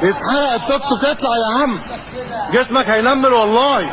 يتحرق التوك توك، اطلع يا عم. جسمك هينمل والله.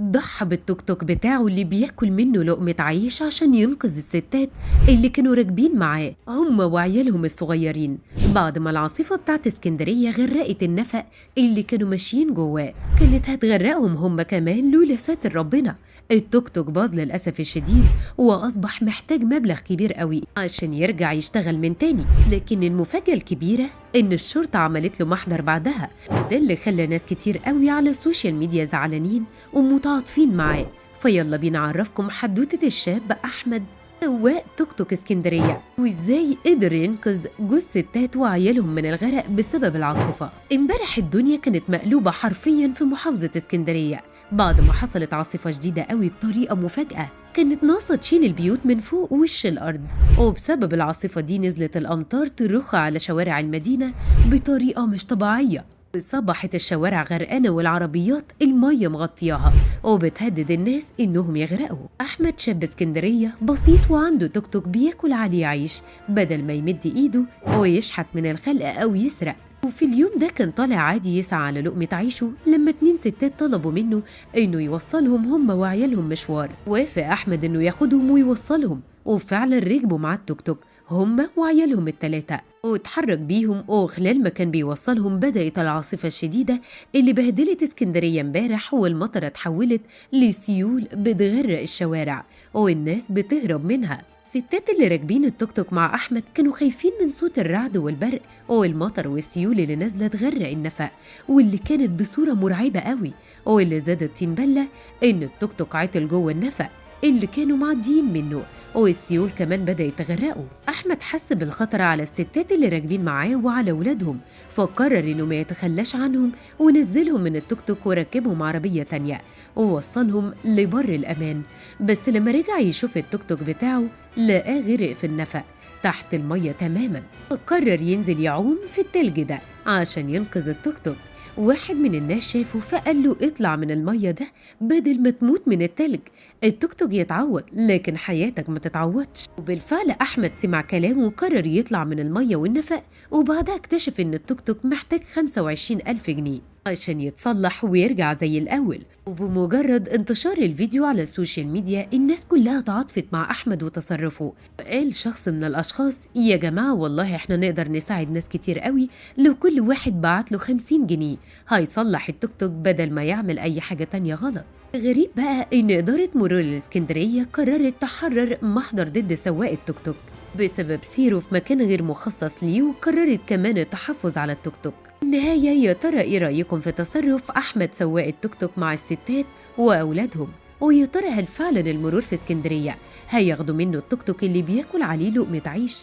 ضحى بالتوك توك بتاعه اللي بياكل منه لقمة عيش عشان ينقذ الستات اللي كانوا راكبين معاه هم وعيالهم الصغيرين، بعد ما العاصفة بتاعت اسكندرية غرقت النفق اللي كانوا ماشيين جواه. كانت هتغرقهم هم كمان لولا ساتر ربنا. التوك توك باظ للأسف الشديد وأصبح محتاج مبلغ كبير قوي عشان يرجع يشتغل من تاني. لكن المفاجأة الكبيرة إن الشرطة عملت له محضر بعدها، وده اللي خلى ناس كتير قوي على السوشيال ميديا زعلانين ومتعاطفين معاه. فيلا بينا أعرفكم حدوتة الشاب أحمد سواق توك توك اسكندرية، وإزاي قدر ينقذ جوز ستات وعيالهم من الغرق بسبب العاصفة. امبارح الدنيا كانت مقلوبة حرفيا في محافظة اسكندرية بعد ما حصلت عاصفة شديدة قوي بطريقة مفاجئة كانت ناقصة تشيل البيوت من فوق وش الأرض، وبسبب العاصفة دي نزلت الأمطار ترخ على شوارع المدينة بطريقة مش طبيعية. صبحت الشوارع غرقانة والعربيات المية مغطياها وبتهدد الناس إنهم يغرقوا. أحمد شاب اسكندرية بسيط وعنده توك توك بياكل عليه عيش بدل ما يمد إيده ويشحت من الخلق أو يسرق. وفي اليوم ده كان طالع عادي يسعى على لقمة عيشه لما 2 ستات طلبوا منه إنه يوصلهم هم وعيالهم مشوار. وافق أحمد إنه ياخدهم ويوصلهم، وفعلا ركبوا مع التوك توك هم وعيالهم ال3 واتحرك بيهم. وخلال ما كان بيوصلهم بدأت العاصفة الشديدة اللي بهدلت اسكندرية امبارح، والمطرة اتحولت لسيول بتغرق الشوارع والناس بتهرب منها. الستات اللي راكبين التوك توك مع أحمد كانوا خايفين من صوت الرعد والبرق والمطر والسيول اللي نازلة تغرق النفق، واللي كانت بصورة مرعبة قوي. واللي زاد الطين بلة إن التوك توك عطل جوه النفق اللي كانوا معديين منه، والسيول كمان بدأت تغرقه. أحمد حس بالخطر على الستات اللي راكبين معاه وعلى ولادهم، فقرر إنه ما يتخلاش عنهم ونزلهم من التوك توك وركبهم عربية تانية ووصلهم لبر الأمان. بس لما رجع يشوف التوك توك بتاعه لقاه غرق في النفق تحت المية تماما، فقرر ينزل يعوم في التلج ده عشان ينقذ التوك توك. واحد من الناس شافه فقال له اطلع من المية ده بدل ما تموت من التلج، التوك توك يتعوض لكن حياتك ما تتعوضش. وبالفعل أحمد سمع كلامه وقرر يطلع من المية والنفق، وبعدها اكتشف إن التوك توك محتاج 25,000 جنيه عشان يتصلح ويرجع زي الأول. وبمجرد انتشار الفيديو على السوشيال ميديا الناس كلها تعاطفت مع أحمد وتصرفه. قال شخص من الأشخاص يا جماعة والله احنا نقدر نساعد ناس كتير قوي لو كل واحد بعت له 50 جنيه هيصلح التوك توك بدل ما يعمل أي حاجة تانية غلط. غريب بقى إن إدارة مرور الإسكندرية قررت تحرر محضر ضد سواق التوك توك بسبب سيره في مكان غير مخصص ليه، وقررت كمان التحفظ على التوك توك. النهاية يا ترى إيه رأيكم في تصرف أحمد سواق التوك توك مع الستات وأولادهم؟ ويا ترى هل فعلا المرور في اسكندرية هياخدوا منه التوك توك اللي بياكل عليه لقمة عيش؟